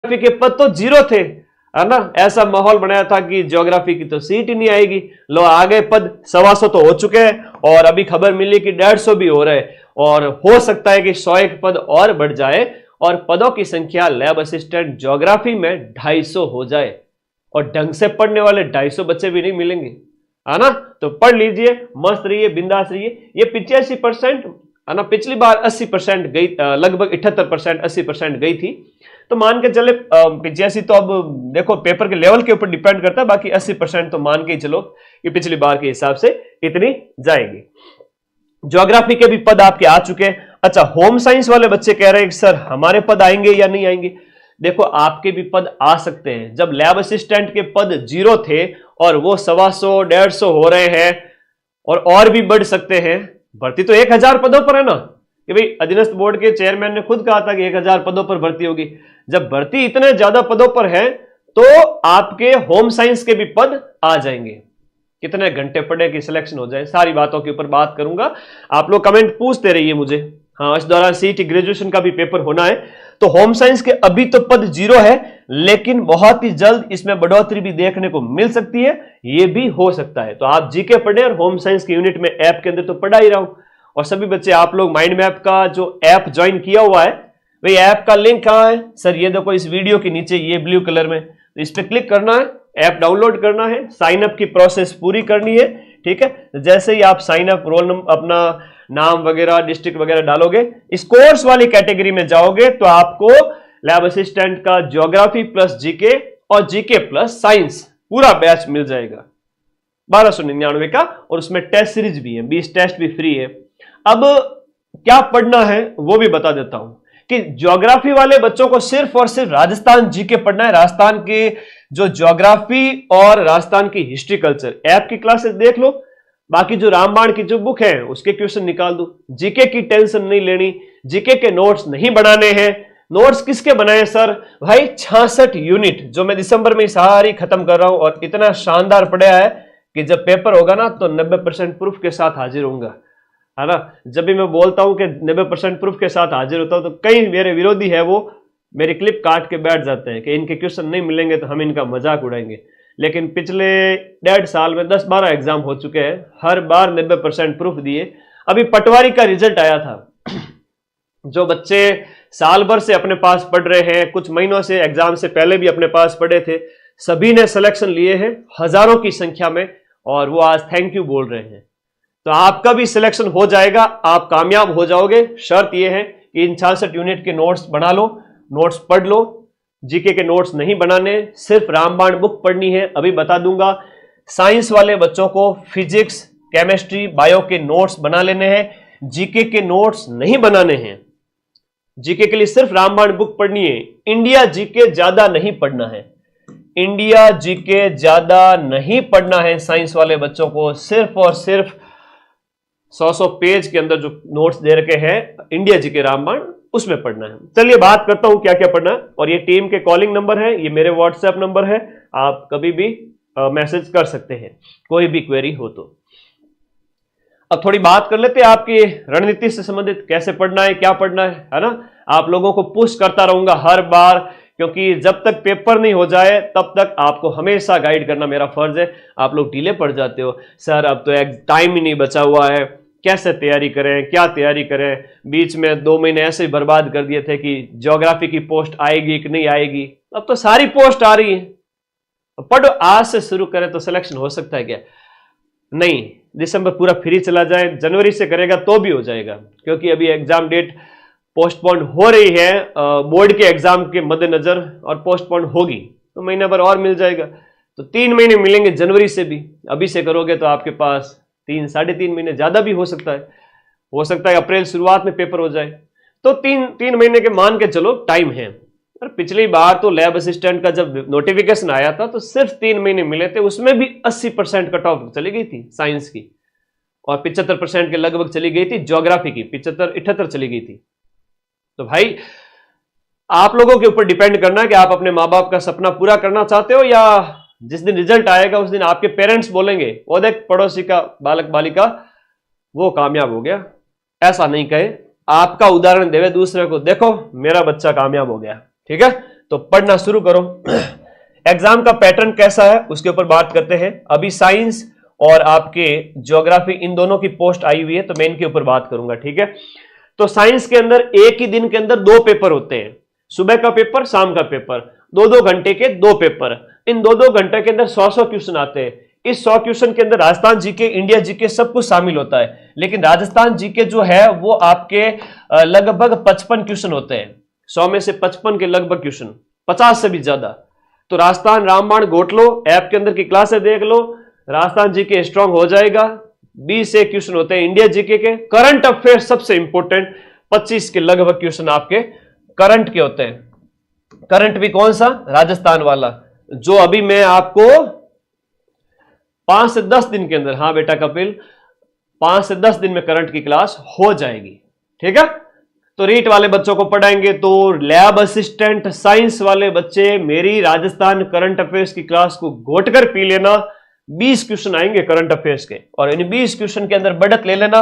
Geography के पद तो 0 थे, है ना। ऐसा माहौल बनाया था कि ज्योग्राफी की तो सीट ही नहीं आएगी। लो आगे पद 125 तो हो चुके हैं और अभी खबर मिली कि 150 भी हो रहे हैं और हो सकता है कि 101 पद और बढ़ जाए और पदों की संख्या लैब असिस्टेंट ज्योग्राफी में 250 हो जाए और ढंग से पढ़ने वाले 250 बच्चे भी नहीं मिलेंगे, है ना। तो पढ़ लीजिए, मस्त रहिए, बिंदास रहिए। ये 85% है ना, पिछली बार 80% गई, लगभग 78% 80% गई थी। तो मान के चले 85 तो अब देखो पेपर के लेवल के ऊपर डिपेंड करता है, बाकी 80% तो मान के ही चलो कि पिछली बार के हिसाब से इतनी जाएगी। ज्योग्राफी के भी पद आपके आ चुके हैं। अच्छा, होम साइंस वाले बच्चे कह रहे हैं कि सर हमारे पद आएंगे या नहीं आएंगे। देखो आपके भी पद आ सकते हैं। जब लैब असिस्टेंट के पद 0 थे और वो 125 150 हो रहे हैं और भी बढ़ सकते हैं। भर्ती तो 1000 पदों पर है ना, कि भाई अधीनस्थ बोर्ड के चेयरमैन ने खुद कहा था कि 1000 पदों पर भर्ती होगी। जब भर्ती इतने ज्यादा पदों पर है तो आपके होम साइंस के भी पद आ जाएंगे। कितने घंटे पढ़े कि सिलेक्शन हो जाए, सारी बातों के ऊपर बात करूंगा। आप लोग कमेंट पूछते रहिए मुझे। हाँ, इस दौरान सीईटी ग्रेजुएशन का भी पेपर होना है। तो होम साइंस के अभी तो पद 0 है, लेकिन बहुत ही जल्द इसमें बढ़ोतरी भी देखने को मिल सकती है, ये भी हो सकता है। तो आप जीके पढ़े और होम साइंस की यूनिट में ऐप के अंदर तो पढ़ा ही रहा हूं। और सभी बच्चे आप लोग माइंड मैप का जो ऐप ज्वाइन किया हुआ है, भाई ऐप का लिंक कहां है सर, ये देखो इस वीडियो के नीचे ये ब्लू कलर में, तो इस पर क्लिक करना है, ऐप डाउनलोड करना है, साइन अप की प्रोसेस पूरी करनी है। ठीक है, जैसे ही आप साइन अप, रोल नंबर, अपना नाम वगैरह, डिस्ट्रिक्ट वगैरह डालोगे, इस कोर्स वाली कैटेगरी में जाओगे तो आपको लैब असिस्टेंट का ज्योग्राफी प्लस जीके और जीके प्लस साइंस पूरा बैच मिल जाएगा 1299 का। और उसमें टेस्ट सीरीज भी है, 20 टेस्ट भी फ्री है। अब क्या पढ़ना है वो भी बता देता हूं कि ज्योग्राफी वाले बच्चों को सिर्फ और सिर्फ राजस्थान जीके पढ़ना है। राजस्थान के जो ज्योग्राफी और राजस्थान की हिस्ट्री कल्चर ऐप की क्लासेस देख लो, बाकी जो रामबाण की जो बुक है उसके क्वेश्चन निकाल दो। जीके की टेंशन नहीं लेनी, जीके के नोट्स नहीं बनाने हैं। नोट्स किसके बनाए सर? भाई 66 यूनिट जो मैं दिसंबर में सारी खत्म कर रहा हूं और इतना शानदार पढ़ा है कि जब पेपर होगा ना तो 90% प्रूफ के साथ हाजिर होऊंगा, है ना। जब भी मैं बोलता हूं कि 90% प्रूफ के साथ हाजिर होता हूं तो कई मेरे विरोधी है वो मेरी क्लिप काट के बैठ जाते हैं कि इनके क्वेश्चन नहीं मिलेंगे तो हम इनका मजाक उड़ाएंगे। लेकिन पिछले 1.5 साल में 10-12 एग्जाम हो चुके हैं, हर बार 90% प्रूफ दिए। अभी पटवारी का रिजल्ट आया था। जो बच्चे साल भर से अपने पास पढ़ रहे हैं, कुछ महीनों से एग्जाम से पहले भी अपने पास पढ़े थे, सभी ने सिलेक्शन लिए हैं हजारों की संख्या में और वो आज थैंक यू बोल रहे हैं। तो आपका भी सिलेक्शन हो जाएगा, आप कामयाब हो जाओगे। शर्त यह है कि इन 66 यूनिट के नोट्स बना लो, नोट्स पढ़ लो। जीके के नोट्स नहीं बनाने, सिर्फ रामबाण बुक पढ़नी है, अभी बता दूंगा। साइंस वाले बच्चों को फिजिक्स, केमिस्ट्री, बायो के नोट्स बना लेने हैं, जीके के नोट्स नहीं बनाने हैं। जीके के लिए सिर्फ रामबाण बुक पढ़नी है। इंडिया जीके ज्यादा नहीं पढ़ना है, इंडिया जीके ज्यादा नहीं पढ़ना है। साइंस वाले बच्चों को सिर्फ और सिर्फ 100 पेज के अंदर जो नोट्स दे रखे हैं इंडिया जीके रामबाण, उसमें पढ़ना है। चलिए बात करता हूं क्या क्या पढ़ना है। और ये टीम के कॉलिंग नंबर है, ये मेरे व्हाट्सएप नंबर है, आप कभी भी मैसेज कर सकते हैं कोई भी क्वेरी हो तो। अब थोड़ी बात कर लेते हैं आपकी रणनीति से संबंधित, कैसे पढ़ना है, क्या पढ़ना है ना। आप लोगों को पुश करता रहूंगा हर बार, क्योंकि जब तक पेपर नहीं हो जाए तब तक आपको हमेशा गाइड करना मेरा फर्ज है। आप लोग ढीले पड़ जाते हो, सर अब तो टाइम ही नहीं बचा हुआ है, कैसे तैयारी करें, क्या तैयारी करें। बीच में 2 महीने ऐसे ही बर्बाद कर दिए थे कि ज्योग्राफी की पोस्ट आएगी कि नहीं आएगी। अब तो सारी पोस्ट आ रही है, पढ़ो, आज से शुरू करें तो सिलेक्शन हो सकता है क्या? नहीं, दिसंबर पूरा फ्री चला जाए, जनवरी से करेगा तो भी हो जाएगा, क्योंकि अभी एग्जाम डेट पोस्टपोन हो रही है बोर्ड के एग्जाम के मद्देनजर, और पोस्टपोन होगी तो महीना भर और मिल जाएगा। तो 3 महीने मिलेंगे जनवरी से भी। अभी से करोगे तो आपके पास 3-3.5 महीने, ज्यादा भी हो सकता है अप्रैल शुरुआत में पेपर हो जाए। तो 3 महीने के मान के चलो टाइम है। और पिछली बार तो लैब असिस्टेंट का जब नोटिफिकेशन आया था तो सिर्फ 3 महीने मिले थे, उसमें भी 80% कट ऑफ चली गई थी साइंस की, और 75% के लगभग चली गई थी ज्योग्राफी की, 75-78 चली गई थी। तो भाई आप लोगों के ऊपर डिपेंड करना है कि आप अपने माँ बाप का सपना पूरा करना चाहते हो, या जिस दिन रिजल्ट आएगा उस दिन आपके पेरेंट्स बोलेंगे वो देख पड़ोसी का बालक बालिका वो कामयाब हो गया। ऐसा नहीं कहे, आपका उदाहरण देवे दूसरे को, देखो मेरा बच्चा कामयाब हो गया। ठीक है, तो पढ़ना शुरू करो। एग्जाम का पैटर्न कैसा है उसके ऊपर बात करते हैं। अभी साइंस और आपके ज्योग्राफी इन दोनों की पोस्ट आई हुई है, तो मैं इनके ऊपर बात करूंगा, ठीक है। तो साइंस के अंदर एक ही दिन के अंदर 2 पेपर होते हैं, सुबह का पेपर, शाम का पेपर, 2-2 घंटे के 2 पेपर। इन 2-2 घंटे के अंदर 100-100 क्वेश्चन आते हैं। इस 100 क्वेश्चन के अंदर राजस्थान जीके, इंडिया जीके सब कुछ शामिल होता है, लेकिन राजस्थान जीके जो है वो आपके लगभग 55 क्वेश्चन होते हैं। 100 में से 55 के लगभग क्वेश्चन, 50 से भी ज्यादा। तो राजस्थान रामबाण गोट लो, ऐप के अंदर की क्लासें देख लो, राजस्थान जीके स्ट्रांग हो जाएगा। 20 से क्वेश्चन होते हैं इंडिया जीके के। करंट अफेयर सबसे इंपॉर्टेंट, 25 के लगभग क्वेश्चन आपके करंट के होते हैं। करंट भी कौन सा? राजस्थान वाला, जो अभी मैं आपको 5 से 10 दिन के अंदर, हाँ बेटा कपिल, 5 से 10 दिन में करंट की क्लास हो जाएगी, ठीक है। तो रीट वाले बच्चों को पढ़ाएंगे, तो लैब असिस्टेंट साइंस वाले बच्चे मेरी राजस्थान करंट अफेयर्स की क्लास को घोट कर पी लेना। 20 क्वेश्चन आएंगे करंट अफेयर्स के, और इन 20 क्वेश्चन के अंदर बढ़त ले लेना।